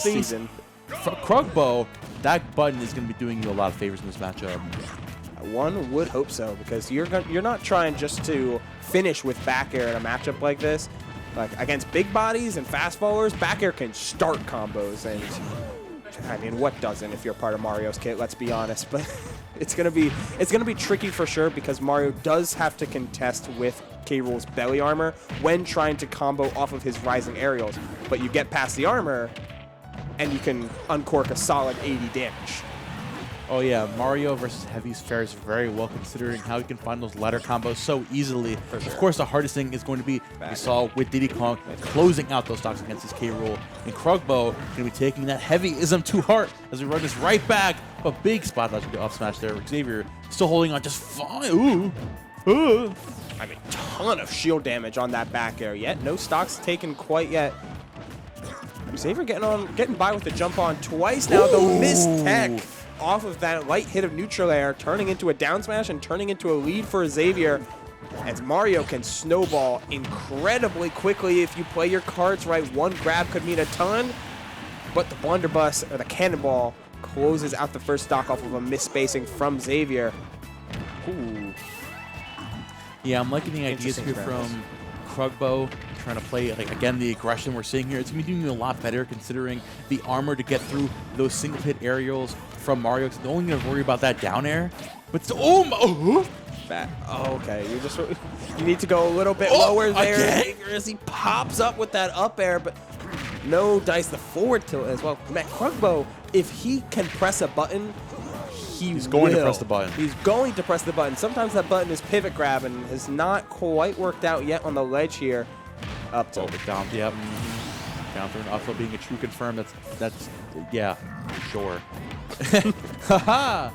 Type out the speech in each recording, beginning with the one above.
season. For Krugbo, that button is going to be doing you a lot of favors in this matchup. One would hope so, because you're not trying just to finish with back air in a matchup like this. Like against big bodies and fast followers, back air can start combos, and I mean, what doesn't if you're part of Mario's kit? Let's be honest, but it's gonna be tricky for sure, because Mario does have to contest with K. Rool's belly armor when trying to combo off of his rising aerials. But you get past the armor, and you can uncork a solid 80 damage. Oh yeah, Mario versus Heavies fares very well, considering how you can find those ladder combos so easily. Sure. Of course, the hardest thing is going to be, we saw with Diddy Kong, closing out those stocks against his K. Rool. And Krugbo going to be taking that heavyism to heart as we run this right back. A big spot dodge with the up smash there. Xavier still holding on just fine. Ooh. I mean, ton of shield damage on that back air. Yet no stocks taken quite yet. Xavier getting by with the jump on twice now. The missed tech off of that light hit of neutral air, turning into a down smash and turning into a lead for Xavier, as Mario can snowball incredibly quickly if you play your cards right. One grab could mean a ton, but the blunderbuss, or the cannonball, closes out the first stock off of a misspacing from Xavier. Ooh. Yeah, I'm liking the ideas here from Krugbo, trying to play, like, again, the aggression we're seeing here. It's going to be doing a lot better, considering the armor to get through those single hit aerials from Mario. Because the only going to worry about that down air. But still, oh, okay. You need to go a little bit lower there, again? as he pops up with that up air, but no dice the forward tilt as well. Man, Krugbo, if he can press a button, he's going to press the button. He's going to press the button. Sometimes that button is pivot grab, and has not quite worked out yet on the ledge here. Up tilt. Down, yep. Down through and up tilt being a true confirm. That's yeah, sure. Haha.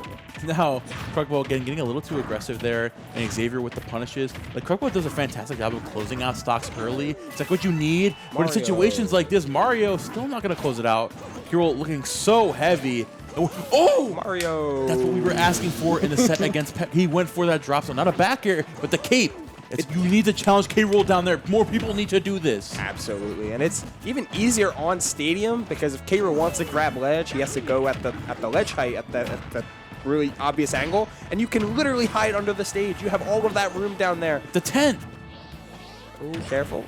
Now, Krugbo again getting a little too aggressive there, and Xavier with the punishes. Like, Krugbo does a fantastic job of closing out stocks early. It's like what you need. But in situations like this, Mario still not going to close it out. Hero looking so heavy. Oh! Mario! That's what we were asking for in the set against Pep. He went for that drop zone. Not a back air, but the cape. You need to challenge K. Rool down there. More people need to do this. Absolutely, and it's even easier on Stadium, because if K. Rool wants to grab ledge, he has to go at the ledge height, at the really obvious angle, and you can literally hide under the stage. You have all of that room down there. The tent. Ooh, careful.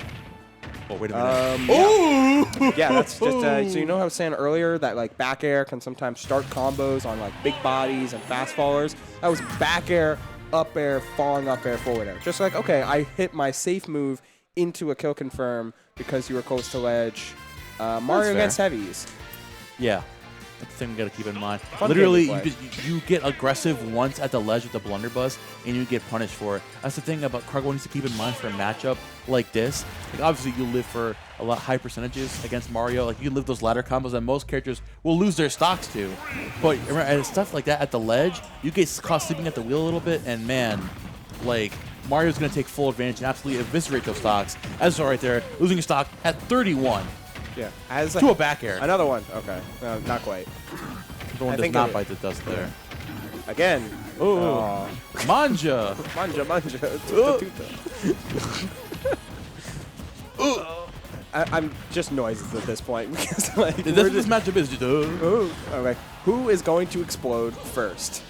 Oh, wait a minute. Yeah, that's just, so you know how I was saying earlier that, like, back air can sometimes start combos on, like, big bodies and fast fallers? That was back air, up air, falling up air, forward air. Just like, okay, I hit my safe move into a kill confirm because you were close to ledge. Mario against heavies. Yeah. That's the thing we got to keep in mind. Literally, you get aggressive once at the ledge with the blunderbuss, and you get punished for it. That's the thing about Krugbo needs to keep in mind for a matchup like this. Like, obviously, you live for a lot high percentages against Mario. Like, you live those ladder combos that most characters will lose their stocks to. But stuff like that at the ledge, you get caught sleeping at the wheel a little bit, and man, like, Mario's going to take full advantage and absolutely eviscerate those stocks. As right there, losing a stock at 31. Yeah, to a back air. Another one. Okay, not quite. The one does not bite the dust there. Again. Oh, manja. I'm just noises at this point, because, like, this matchup is just. Okay, who is going to explode first?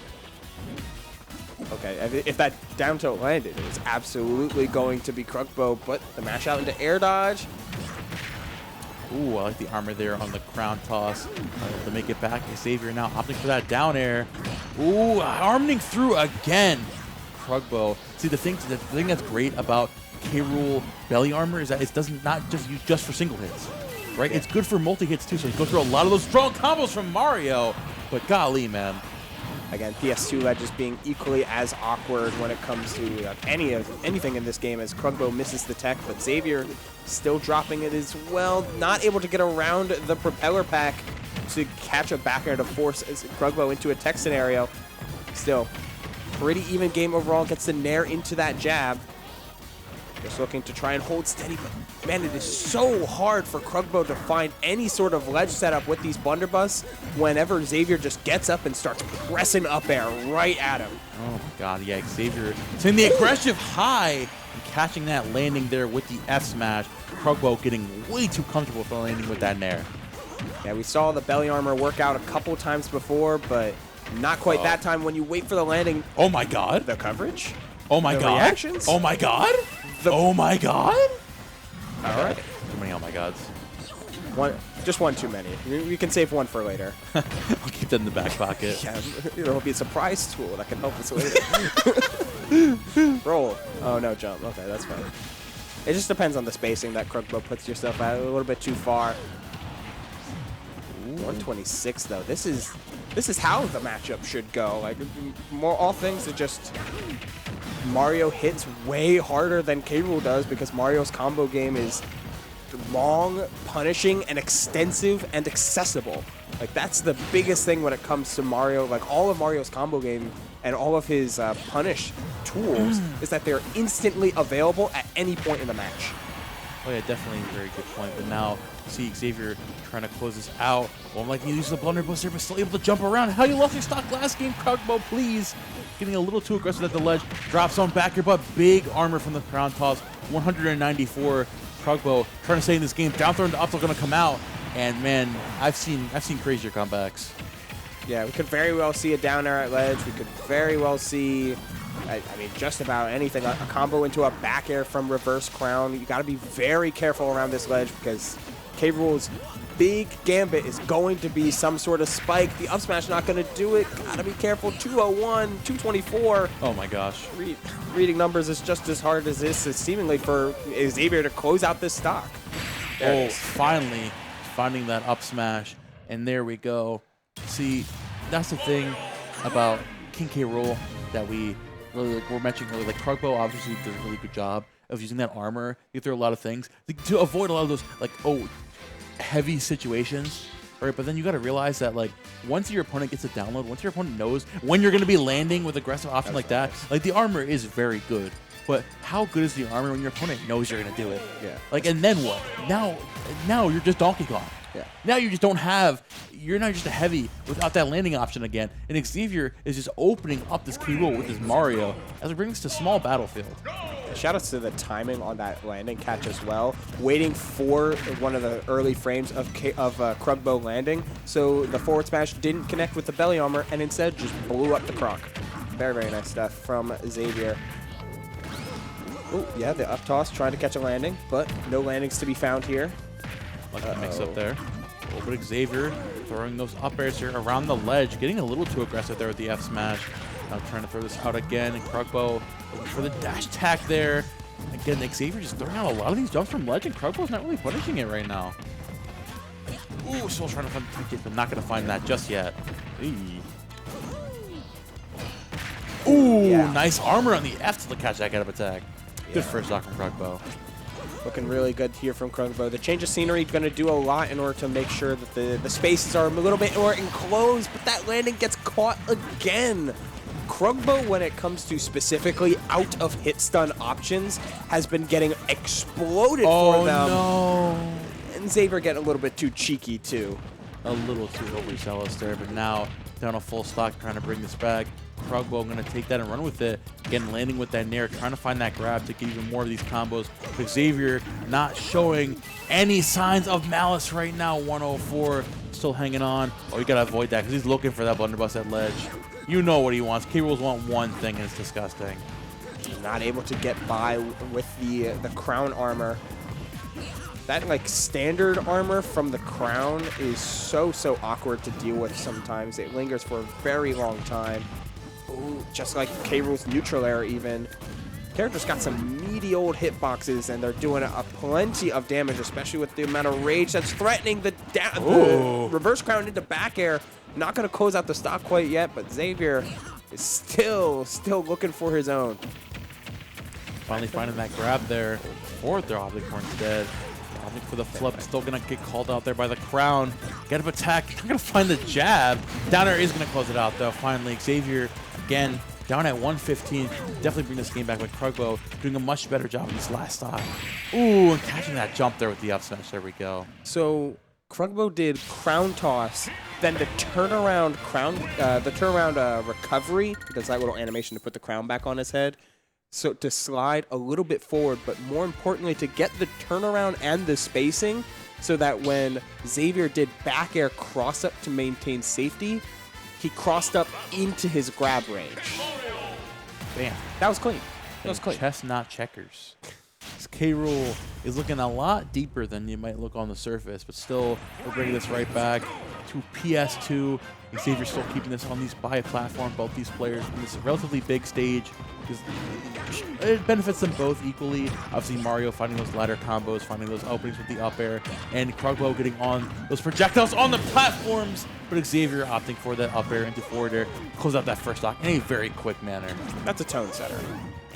Okay, if that down tilt landed, it was absolutely going to be Krugbo, but the mash out into air dodge. Ooh, I like the armor there on the crown toss to make it back. Xavier now opting for that down air. Ooh, arming through again. Krugbo. See, the thing that's great about K. Rool belly armor is that it doesn't not just use just for single hits, right? Yeah. It's good for multi hits too. So you go through a lot of those strong combos from Mario. But golly, man. Again, PS2 ledges being equally as awkward when it comes to anything in this game, as Krugbo misses the tech, but Xavier still dropping it as well. Not able to get around the propeller pack to catch a back air to force Krugbo into a tech scenario. Still, pretty even game overall. Gets the nair into that jab. Just looking to try and hold steady, but man, it is so hard for Krugbo to find any sort of ledge setup with these blunderbuss whenever Xavier just gets up and starts pressing up air right at him. Oh my god, yeah, Xavier sending the aggressive high and catching that landing there with the F smash. Krugbo getting way too comfortable with the landing with that nair. Yeah, we saw the belly armor work out a couple times before, but not quite that time when you wait for the landing. Oh my god. The coverage? Oh my the god. Reactions? Oh my god. Oh my god. All right. Too many oh my gods. Just one too many. We can save one for later. I'll keep that in the back pocket. Yeah, it'll be a surprise tool that can help us later. Roll. Oh, no, jump. Okay, that's fine. It just depends on the spacing that Krugbo puts yourself at. A little bit too far. 126 though. This is how the matchup should go. Like all things, it just Mario hits way harder than K. Rool does because Mario's combo game is long, punishing, and extensive and accessible. Like that's the biggest thing when it comes to Mario. Like all of Mario's combo game and all of his punish tools is that they're instantly available at any point in the match. Oh yeah, definitely a very good point. But now, see Xavier trying to close this out. Won't like he uses the blunderbuss there, but still able to jump around. How you lost your stock last game, Krugbo, please. Getting a little too aggressive at the ledge. Drops on back here, but big armor from the crown toss. 194. Krugbo trying to stay in this game. Down throw into up going to come out. And man, I've seen crazier comebacks. Yeah, we could very well see a down air at ledge. We could very well see, I mean, just about anything. A combo into a back air from reverse crown. You got to be very careful around this ledge because K. Rool's big gambit is going to be some sort of spike. The up smash not going to do it. Got to be careful. 201, 224. Oh my gosh. Reading numbers is just as hard as this is seemingly for Xavier to close out this stock. Oh, finally finding that up smash. And there we go. See, that's the thing about King K. Rool that we really were mentioning earlier. Like Krugbo obviously did a really good job of using that armor. You throw a lot of things to avoid a lot of those heavy situations. Right, but then you got to realize that like once your opponent gets a download, once your opponent knows when you're going to be landing with aggressive option like that, like the armor is very good. But how good is the armor when your opponent knows you're going to do it? Yeah. Like, and then what? Now you're just Donkey Kong. Yeah. Now you just don't have, you're not just a heavy without that landing option again. And Xavier is just opening up this K. Rool with his Mario as it brings to small battlefield. Shout outs to the timing on that landing catch as well. Waiting for one of the early frames of Krugbo landing, so the forward smash didn't connect with the belly armor and instead just blew up the croc. Very, very nice stuff from Xavier. Oh, yeah, the up toss trying to catch a landing, but no landings to be found here. Like the mix up there. Oh, but Xavier throwing those up airs here around the ledge, getting a little too aggressive there with the F smash. Now trying to throw this out again, and Krugbo looking for the dash attack there. Again, Xavier just throwing out a lot of these jumps from ledge, and Krugbo's not really punishing it right now. Ooh, still trying to find the ticket, but not going to find that just yet. Eee. Ooh, yeah. Nice armor on the F to catch that kind of attack. Good first stock from Krugbo. Looking really good here from Krugbo. The change of scenery going to do a lot in order to make sure that the spaces are a little bit more enclosed, but that landing gets caught again. Krugbo, when it comes to specifically out of hit stun options, has been getting exploded for them. Oh no! And Xavier getting a little bit too cheeky too. A little too overzealous there, but now down a full stock trying to bring this back. Krugbo going to take that and run with it. Again, landing with that nair, trying to find that grab to get even more of these combos. But Xavier not showing any signs of malice right now. 104, still hanging on. Oh, you got to avoid that because he's looking for that blunderbuss at ledge. You know what he wants. K. Rool's want one thing, and it's disgusting. Not able to get by with the crown armor. That like standard armor from the crown is so awkward to deal with sometimes. It lingers for a very long time. Ooh, just like K. Rool's neutral air even. Character's got some meaty old hitboxes, and they're doing a plenty of damage, especially with the amount of rage that's threatening the reverse crown into back air. Not going to close out the stock quite yet, but Xavier is still looking for his own. Finally finding that grab there for the object core instead. Object for the flip, still going to get called out there by the crown. Get up attack, not going to find the jab. Down air is going to close it out though. Finally, Xavier again down at 115. Definitely bring this game back with Krugbo doing a much better job in this last stock. Ooh, and catching that jump there with the up smash. There we go. So Krugbo did crown toss, then the turnaround recovery. He does that little animation to put the crown back on his head. So to slide a little bit forward, but more importantly, to get the turnaround and the spacing so that when Xavier did back air cross up to maintain safety, he crossed up into his grab range. Bam. That was clean. That was clean. Chestnut checkers. This K-Rool is looking a lot deeper than you might look on the surface, but still, we're bringing this right back to PS2. Xavier still keeping this on these platform, both these players on this relatively big stage. It benefits them both equally. Obviously, Mario finding those ladder combos, finding those openings with the up air, and Krugbo getting on those projectiles on the platforms, but Xavier opting for that up air into forward air, close out that first stock in a very quick manner. That's a tone setter.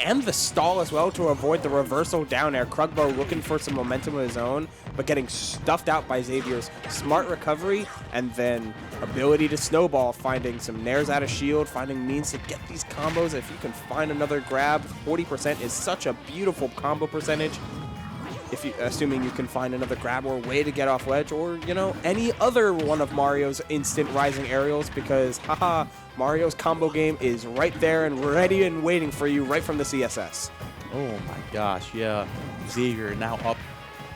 And the stall as well to avoid the reversal down air. Krugbo looking for some momentum of his own, but getting stuffed out by Xavier's smart recovery and then ability to snowball, finding some nairs out of shield, finding means to get these combos. If you can find another grab, 40% is such a beautiful combo percentage. If you, assuming you can find another grab or way to get off ledge, or, you know, any other one of Mario's instant rising aerials, because, haha, Mario's combo game is right there and ready and waiting for you right from the CSS. Oh my gosh, yeah. Xavier now up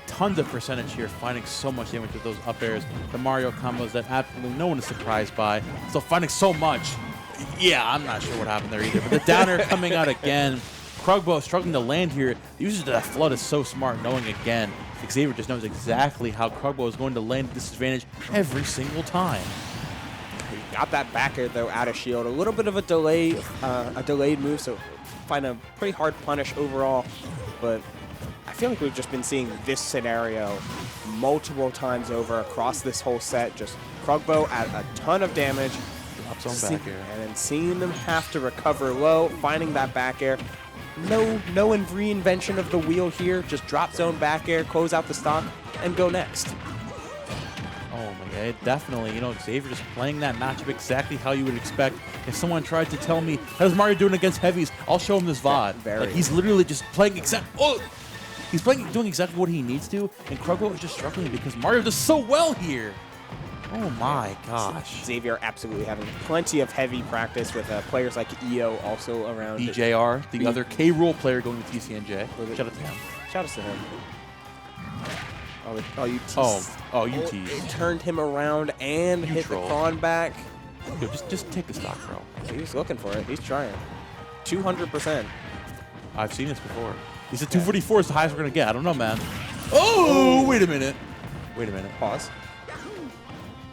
tons of percentage here, finding so much damage with those up airs. The Mario combos that absolutely no one is surprised by. Still finding so much. Yeah, I'm not sure what happened there either. But the downer coming out again. Krugbo struggling to land here. The usage of that flood is so smart, knowing again, Xavier just knows exactly how Krugbo is going to land disadvantage every single time. He got that back air, though, out of shield. A little bit of a delayed move, so find a pretty hard punish overall. But I feel like we've just been seeing this scenario multiple times over across this whole set. Just Krugbo at a ton of damage. Drops on back air. And then seeing them have to recover low, finding that back air. No reinvention of the wheel here. Just drop zone back air, close out the stock, and go next. Oh my god, definitely. You know, Xavier just playing that matchup exactly how you would expect. If someone tried to tell me, how's Mario doing against heavies? I'll show him this VOD. Like, he's literally just playing he's doing exactly what he needs to, and Krugbo is just struggling because Mario does so well here. Oh my gosh. Xavier absolutely having plenty of heavy practice with players like EO also around. EJR, the other K-Rool player going to TCNJ. Shout out to him. Shout out to him. Oh, you teased. You teased. It turned him around and hit the prawn back. Yo, just take the stock, bro. He's looking for it. He's trying. 200%. I've seen this before. He said 244 is the highest we're going to get. I don't know, man. Oh, wait a minute. Wait a minute. Pause.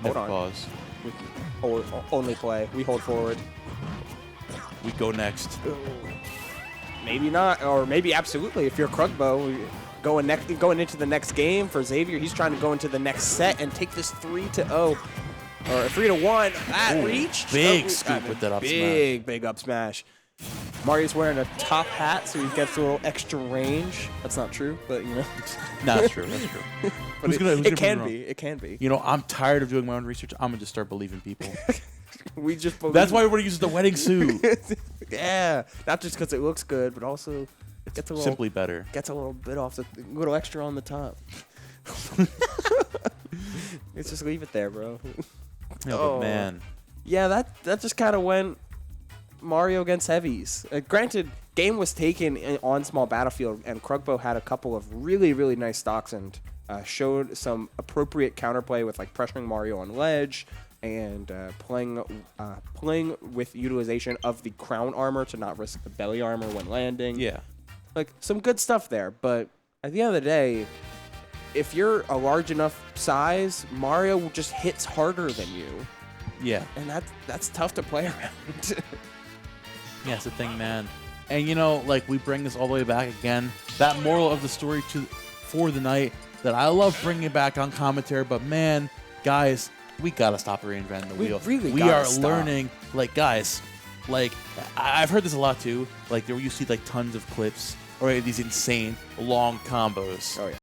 Hold on. Pause. Only play. We hold forward. We go next. Maybe not, or maybe absolutely. If you're Krugbo, going into the next game for Xavier, he's trying to go into the next set and take this 3-0 or 3-1. That reached. Big scoop with that up smash. Big up smash. Mario's wearing a top hat, so he gets a little extra range. That's not true, but you know. No, that's true. That's true. But it can be. It can be. You know, I'm tired of doing my own research. I'm gonna just start believing people. We just believe. That's why everybody uses the wedding suit. Yeah, not just because it looks good, but also it gets a little simply better. Gets a little bit off, a little extra on the top. Let's just leave it there, bro. But man. Yeah, that just kind of went Mario against heavies. Granted, game was taken on small battlefield, and Krugbo had a couple of really, really nice stocks and showed some appropriate counterplay with like pressuring Mario on ledge and playing with utilization of the crown armor to not risk the belly armor when landing. Yeah. Like some good stuff there, but at the end of the day, if you're a large enough size, Mario just hits harder than you. Yeah. And that's tough to play around. Yeah, it's the thing, man. And you know, like we bring this all the way back again. That moral of the story for the night that I love bringing it back on commentary, but man, guys, we gotta stop reinventing the wheel. We are learning, like guys, like I've heard this a lot too. Like there you see like tons of clips or these insane long combos. Oh yeah.